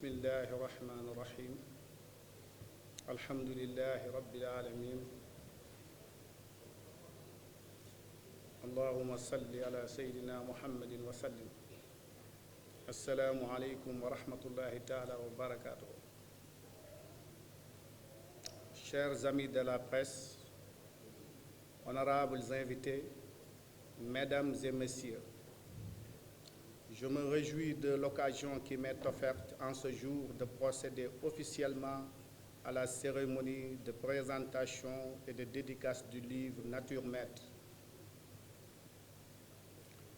bismillahi irrahmani irrahim alhamdulilahi rabbil alamin allahuma salli ala seydina muhammadin wa sallim assalaamu aleykum wa rahmatullahi taala wa barakatuh. Chers amis de la presse, honorables invités, mesdames et messieurs, je me réjouis de l'occasion qui m'est offerte en ce jour de procéder officiellement à la cérémonie de présentation et de dédicace du livre Nature Maître,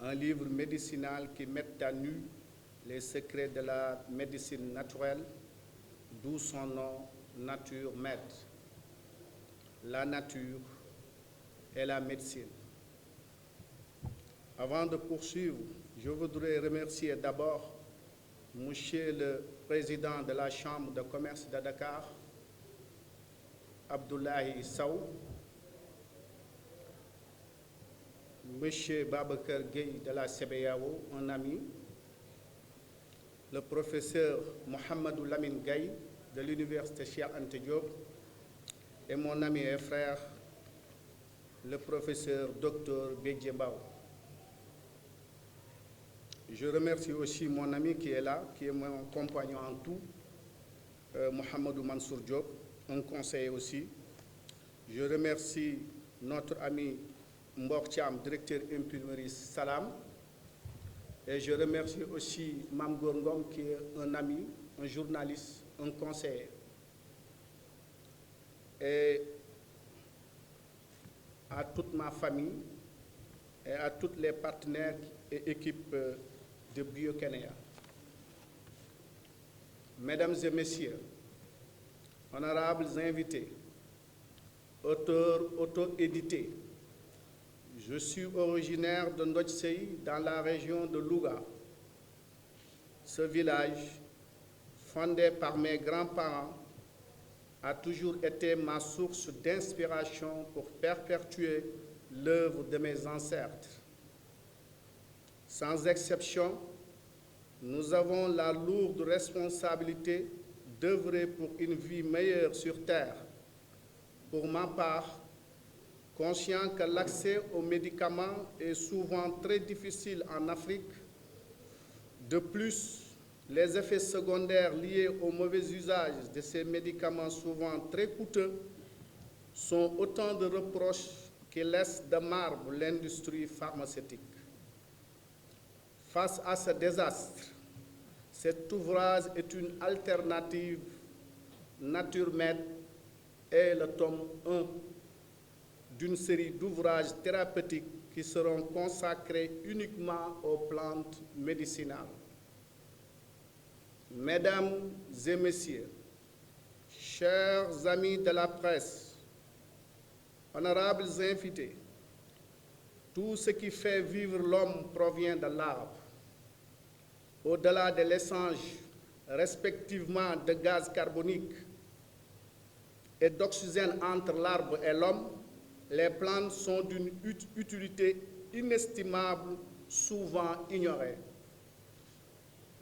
un livre médicinal qui met à nu les secrets de la médecine naturelle, d'où son nom Nature Maître. La nature et la médecine. Avant de poursuivre, je voudrais remercier d'abord Monsieur le Président de la Chambre de commerce de Dakar, Abdoulaye Sow, Monsieur Babacar Gueye de la CBAO, un ami, le professeur Mohamedou Lamine Gaye de l'Université Cheikh Anta Diop et mon ami et frère, le professeur Dr Bédié Mbaw. Je remercie aussi mon ami qui est là, qui est mon compagnon en tout, Mohamedou Mansour Diop, un conseiller aussi. Je remercie notre ami Mbok Thiam, directeur imprimerie Salam. Et je remercie aussi Mam Gorngom, qui est un ami, un journaliste, un conseiller. Et à toute ma famille et à tous les partenaires et équipes de Bio-Kenya. Mesdames et messieurs, honorables invités, auteurs auto-édités, je suis originaire de Ndodjsey dans la région de Louga. Ce village, fondé par mes grands-parents, a toujours été ma source d'inspiration pour perpétuer l'œuvre de mes ancêtres. Sans exception, nous avons la lourde responsabilité d'œuvrer pour une vie meilleure sur Terre. Pour ma part, conscient que l'accès aux médicaments est souvent très difficile en Afrique, de plus, les effets secondaires liés au mauvais usage de ces médicaments souvent très coûteux sont autant de reproches qui laissent de marbre l'industrie pharmaceutique. Face à ce désastre, cet ouvrage est une alternative. Nature Maître est le tome 1 d'une série d'ouvrages thérapeutiques qui seront consacrés uniquement aux plantes médicinales. Mesdames et messieurs, chers amis de la presse, honorables invités, tout ce qui fait vivre l'homme provient de l'arbre. Au-delà de l'échange respectivement de gaz carbonique et d'oxygène entre l'arbre et l'homme, les plantes sont d'une utilité inestimable, souvent ignorée.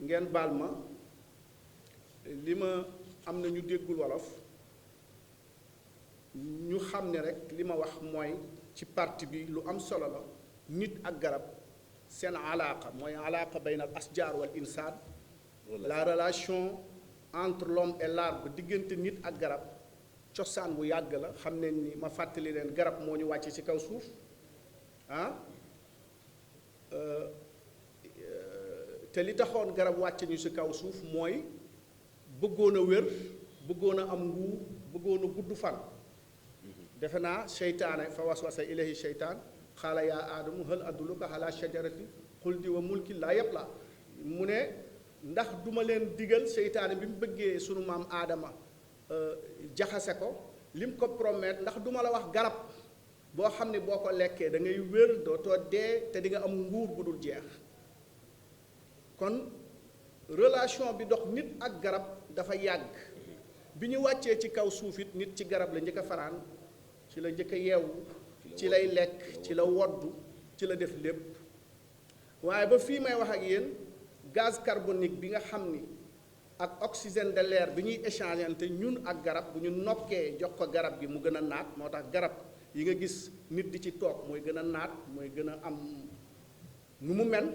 Ngeen baal ma li ma am na ñu déggul wolof ñu xam ne rek li ma wax mooy ci partie bi lu am solo la nit ak garab seen alaaqa mooy alaaqa bayna al asjaar wal insaan la relation entre l'homme et l'arbre diggante nit ak garab cosaan bu yàgg la xam ne ni ma fàttali leen garab moo ñu wàcce ci kaw suuf te li taxoon garab wàcce ñu ci kaw suuf mooy bëggoon a wér bëggoon a am nguur bëggoon a gudd fan defe naa seytaane fa waswasa ilayhi seytaan xaala yaa aadamu hal adulluka ala shajarati xuldi wa mulki laa yabla mu ne ndax duma leen digal seytaane bi mu bëggee sunu maam aadama jaxase ko lim ko promettre ndax duma la wax garab boo xam ne boo ko lekkee da ngay wér dootoo dee te di nga am nguur bu dul jeex. kon relation bi dox nit ak garab dafa yàgg bi ñu wàccee ci kaw suuf it nit ci garab la njëkk a fanaan ci la njëkk a yeewu ci lay lekk ci la woddu ci la def lépp waaye ba fii may wax ak yéen gaz carbonique bi nga xam ni ak oxygène de l'air bi ñuy échangeante ñun ak garab bu ñu nokkee jox ko garab gi mu gën a naat moo tax garab yi nga gis nit di ci toog mooy gën a naat mooy gën a am nu mu mel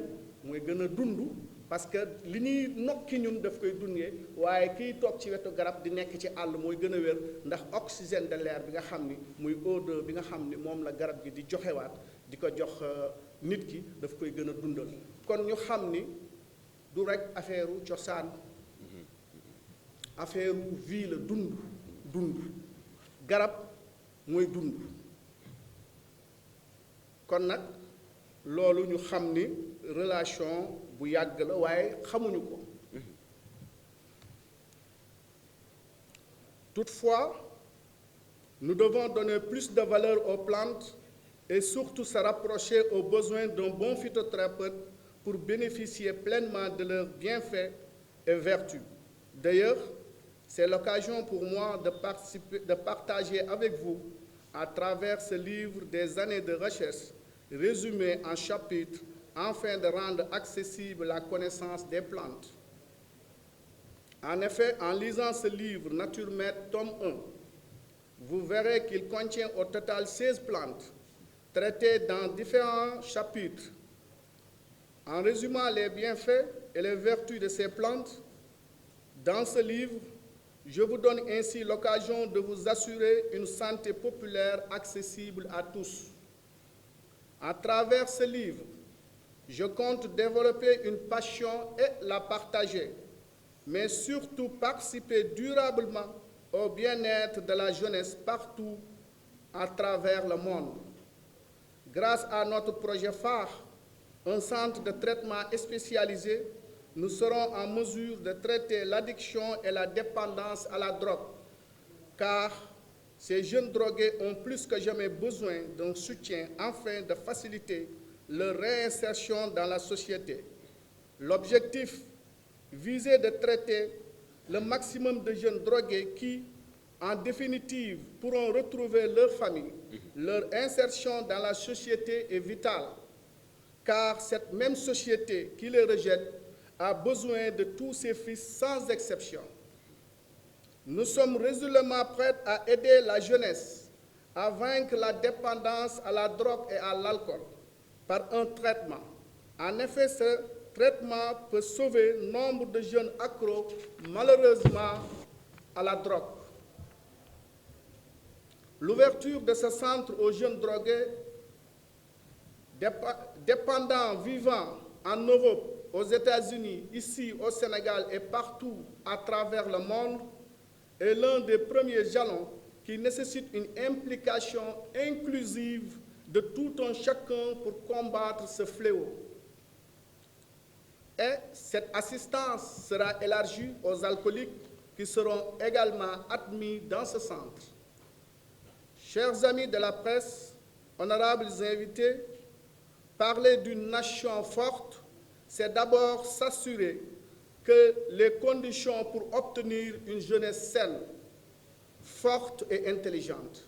mooy gën a dund parce que li ñuy nokki ñun daf koy dundee waaye kiy toog ci wetu garab di nekk ci àll mooy gën a wér ndax oxygène de l'air bi nga xam ni muy O2 bi nga xam ni moom la garab gi di joxewaat di ko jox nit ki daf koy gën a dundal kon ñu xam ni du rek affaire cosaan affaire vie la dund garab mooy dund kon nag loolu ñu xam ni relation bu yàgg la waaye xamuñu ko toutefois nous devons donner plus de valeur aux plantes et surtout se rapprocher aux besoins d'un bon phytothérapeute pour bénéficier pleinement de leurs bienfaits et vertus. D'ailleurs, c'est l'occasion pour moi de partager avec vous, à travers ce livre, des années de recherche résumées en chapitres, afin de rendre accessible la connaissance des plantes. En effet, en lisant ce livre, Nature Maître, tome 1, vous verrez qu'il contient au total 16 plantes, traitées dans différents chapitres. En résumant les bienfaits et les vertus de ces plantes, dans ce livre, je vous donne ainsi l'occasion de vous assurer une santé populaire accessible à tous. À travers ce livre, je compte développer une passion et la partager, mais surtout participer durablement au bien-être de la jeunesse partout à travers le monde. Grâce à notre projet phare, un centre de traitement spécialisé, nous serons en mesure de traiter l'addiction et la dépendance à la drogue, car ces jeunes drogués ont plus que jamais besoin d'un soutien afin de faciliter leur réinsertion dans la société. L'objectif visait de traiter le maximum de jeunes drogués qui, en définitive, pourront retrouver leur famille. Leur insertion dans la société est vitale, car cette même société qui les rejette a besoin de tous ses fils sans exception. Nous sommes résolument prêts à aider la jeunesse à vaincre la dépendance à la drogue et à l'alcool par un traitement. En effet, ce traitement peut sauver nombre de jeunes accros, malheureusement, à la drogue. L'ouverture de ce centre aux jeunes drogués, dépendants vivant en Europe, aux États-Unis, ici au Sénégal et partout à travers le monde, est l'un des premiers jalons qui nécessite une implication inclusive de tout un chacun pour combattre ce fléau. Et cette assistance sera élargie aux alcooliques qui seront également admis dans ce centre. Chers amis de la presse, honorables invités, parler d'une nation forte, c'est d'abord s'assurer que les conditions pour obtenir une jeunesse saine, forte et intelligente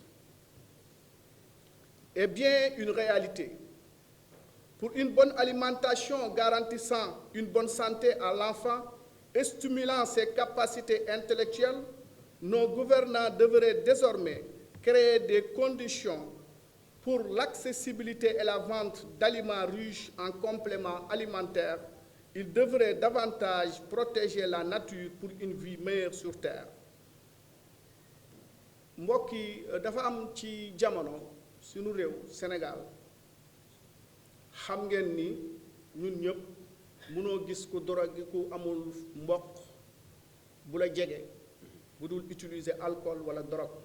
est bien une réalité. Pour une bonne alimentation garantissant une bonne santé à l'enfant et stimulant ses capacités intellectuelles, nos gouvernants devraient désormais créer des conditions pour l'accessibilité et la vente d'aliments riches en compléments alimentaires. Ils devraient davantage protéger la nature pour une vie meilleure sur terre. mbokk yi dafa am ci jamono sunu réew Sénégal xam ngeen ni ñun ñëpp mënoo gis ku drogue ku amul mbokk bu la jege bu dul utiliser alcool wala drogue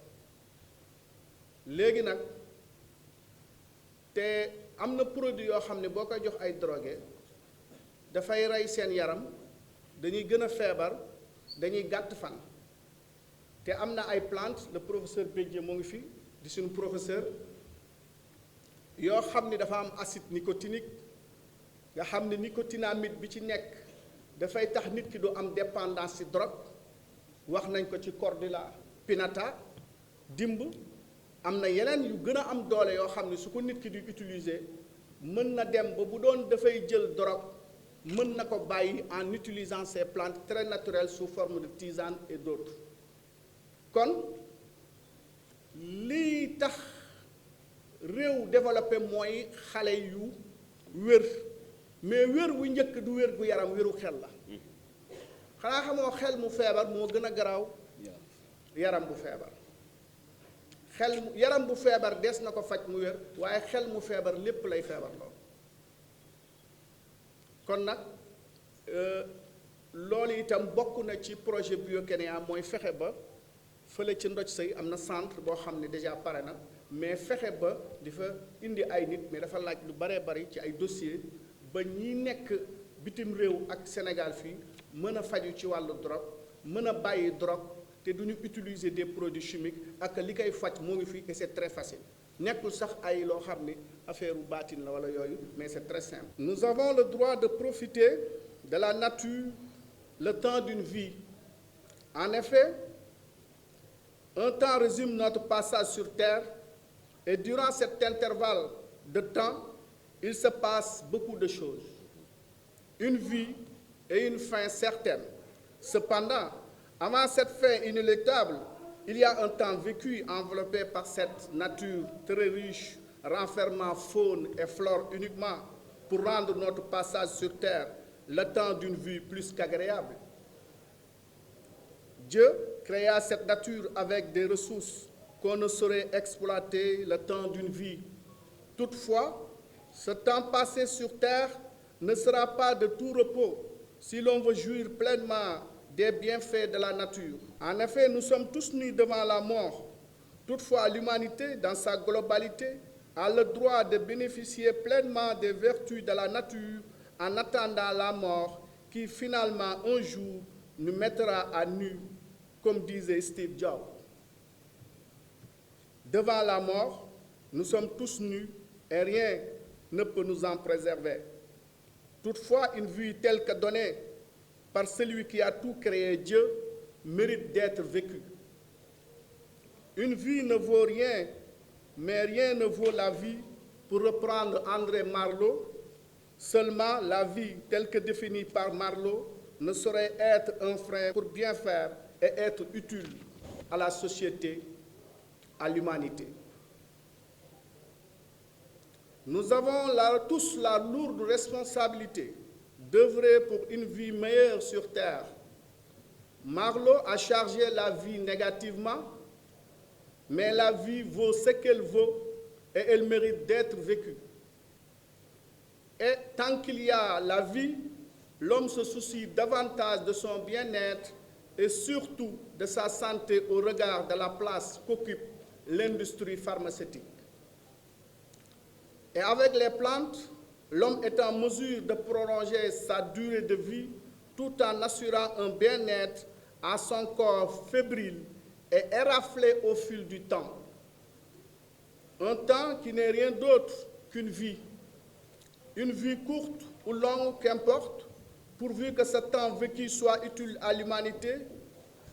léegi nag te am na produit yoo xam ne boo koy jox ay drogué dafay rey seen yaram dañuy gën a feebar dañuy gàtt fan te am na ay plantes le professeur Bédié moo ngi fi di suñu professeur yoo xam ni dafa am acide nicotinique nga xam ne nicotinamide bi ci nekk dafay tax nit ki du am dépendance ci drogue wax nañ ko ci Cordula Pinata dimb am na yeneen yu gën a am doole yoo xam ne su ko nit ki di utiliser mën na dem ba bu doon dafay jël drogue mën na ko bàyyi en utilisant ces plantes très naturelles sous forme de tisane et d'autres kon lii tax réew développé mooy xale yu wér mais wér wu njëkk du wér gu yaram wéru xel la xanaa xamoo xel mu feebar moo gën a garaaw yaram bu feebar yaram bu feebar des na ko faj mu wér waaye xel mu feebar lépp lay feebar lool kon nag loolu itam bokk na ci projet Biokenia mooy fexe ba fële ci Ndoj Sëy am na centre boo xam ne déjà pare na mais fexe ba di fa indi ay nit mais dafa laaj lu baree bari ci ay dossier ba ñi nekk bitim réew ak Sénégal fii mën a faju ci wàllu drogue mën a bàyyi drogue te du ñu utiliser des produits chimiques ak li koy faj moo ngi fii et c'est très facile nekkul sax ay loo xam ne affaire u baatin la wala yooyu mais c'est très simple. Nous avons le droit de profiter de la nature le temps d'une vie. En effet, un temps résume notre passage sur terre et durant cet intervalle de temps, il se passe beaucoup de choses. Une vie et une fin certaine. Cependant, avant cette fin inéluctable, il y a un temps vécu enveloppé par cette nature très riche, renfermant faune et flore uniquement pour rendre notre passage sur terre le temps d'une vie plus qu'agréable. Dieu créa cette nature avec des ressources qu'on ne saurait exploiter le temps d'une vie. Toutefois, ce temps passé sur terre ne sera pas de tout repos si l'on veut jouir pleinement des bienfaits de la nature. En effet, nous sommes tous nus devant la mort. Toutefois, l'humanité, dans sa globalité, a le droit de bénéficier pleinement des vertus de la nature en attendant la mort qui, finalement, un jour, nous mettra à nu, comme disait Steve Jobs. Devant la mort, nous sommes tous nus et rien ne peut nous en préserver. Toutefois, une vie telle que donnée par celui qui a tout créé, Dieu, mérite d'être vécue. Une vie ne vaut rien, mais rien ne vaut la vie. Pour reprendre André Marleau, seulement la vie telle que définie par Marleau ne saurait être un frein pour bien faire et être utile à la société, à l'humanité. Nous avons tous la lourde responsabilité d'œuvrer pour une vie meilleure sur terre. Marleau a chargé la vie négativement, mais la vie vaut ce qu'elle vaut et elle mérite d'être vécue. Et tant qu'il y a la vie, l'homme se soucie davantage de son bien-être et surtout de sa santé au regard de la place qu'occupe l'industrie pharmaceutique. Et avec les plantes, l'homme est en mesure de prolonger sa durée de vie tout en assurant un bien-être à son corps fébrile et éraflé au fil du temps. Un temps qui n'est rien d'autre qu'une vie. Une vie courte ou longue, qu'importe, pourvu que ce temps vécu soit utile à l'humanité,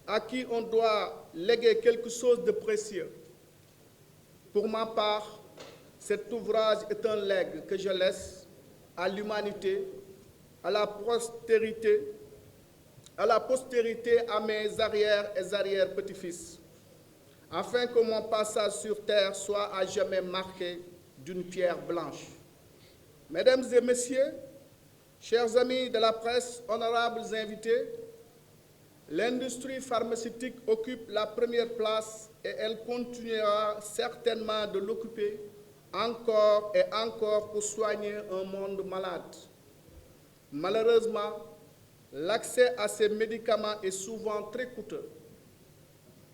à qui on doit léguer quelque chose de précieux. Pour ma part, cet ouvrage est un legs que je laisse à l'humanité, à la postérité, à mes arrières et arrière-petits-fils, afin que mon passage sur terre soit à jamais marqué d'une pierre blanche. Mesdames et messieurs, chers amis de la presse, honorables invités, l'industrie pharmaceutique occupe la première place et elle continuera certainement de l'occuper encore et encore pour soigner un monde malade. Malheureusement, l'accès à ces médicaments est souvent très coûteux.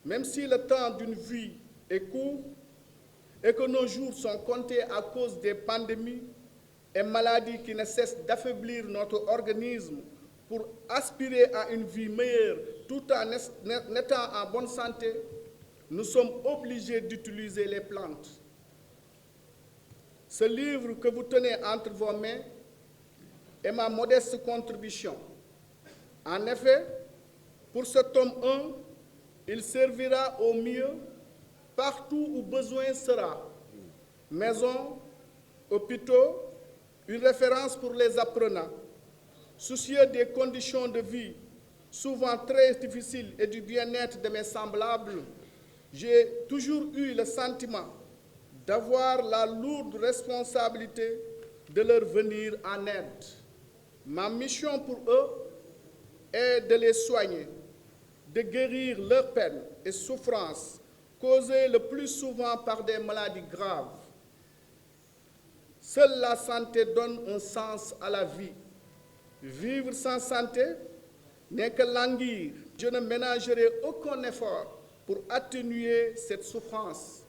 Même si le temps d'une vie est court et que nos jours sont comptés à cause des pandémies et maladies qui ne cessent d'affaiblir notre organisme pour aspirer à une vie meilleure tout en étant en bonne santé, nous sommes obligés d'utiliser les plantes. Ce livre que vous tenez entre vos mains est ma modeste contribution. En effet, pour ce tome 1, il servira au mieux partout où besoin sera. Maisons, hôpitaux, une référence pour les apprenants. Soucieux des conditions de vie souvent très difficiles et du bien-être de mes semblables, j'ai toujours eu le sentiment d'avoir la lourde responsabilité de leur venir en aide. Ma mission pour eux est de les soigner, de guérir leurs peines et souffrances causées le plus souvent par des maladies graves. Seule la santé donne un sens à la vie. Vivre sans santé n'est que languir. Je ne ménagerai aucun effort pour atténuer cette souffrance.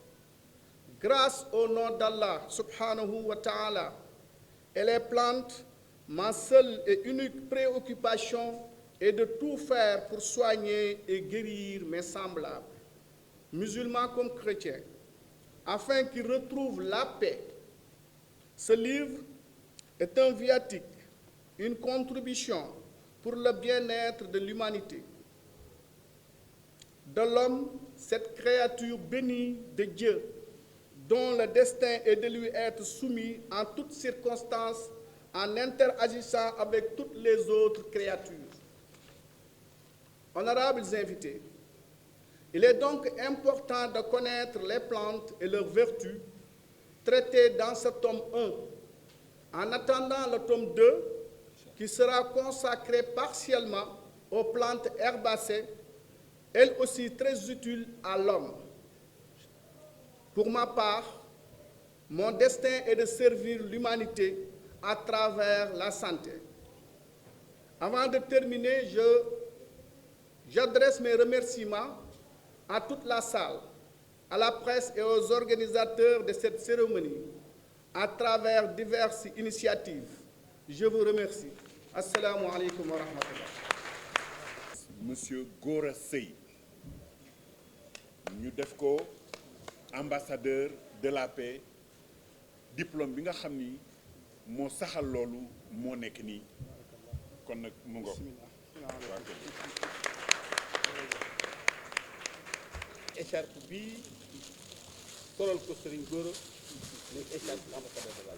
Grâce au nom d'Allah, subhanahu wa ta'ala, et les plantes, ma seule et unique préoccupation est de tout faire pour soigner et guérir mes semblables, musulmans comme chrétiens, afin qu'ils retrouvent la paix. Ce livre est un viatique, une contribution pour le bien-être de l'humanité. De l'homme, cette créature bénie de Dieu, dont le destin est de lui être soumis en toutes circonstances en interagissant avec toutes les autres créatures. Honorables invités, il est donc important de connaître les plantes et leurs vertus traitées dans ce tome 1, en attendant le tome 2, qui sera consacré partiellement aux plantes herbacées, elles aussi très utiles à l'homme. Pour ma part, mon destin est de servir l'humanité à travers la santé. Avant de terminer, j'adresse mes remerciements à toute la salle, à la presse et aux organisateurs de cette cérémonie, à travers diverses initiatives. Je vous remercie. Assalamu alaikum wa rahmatullah. Monsieur Gora Sey, ñu def ko ambassadeur de la paix, diplôme bi nga xam ni moo saxal loolu moo nekk nii kon nag mu ngo écharpe bi solal ko Serigne Gora muy écharpe ambassadeur de la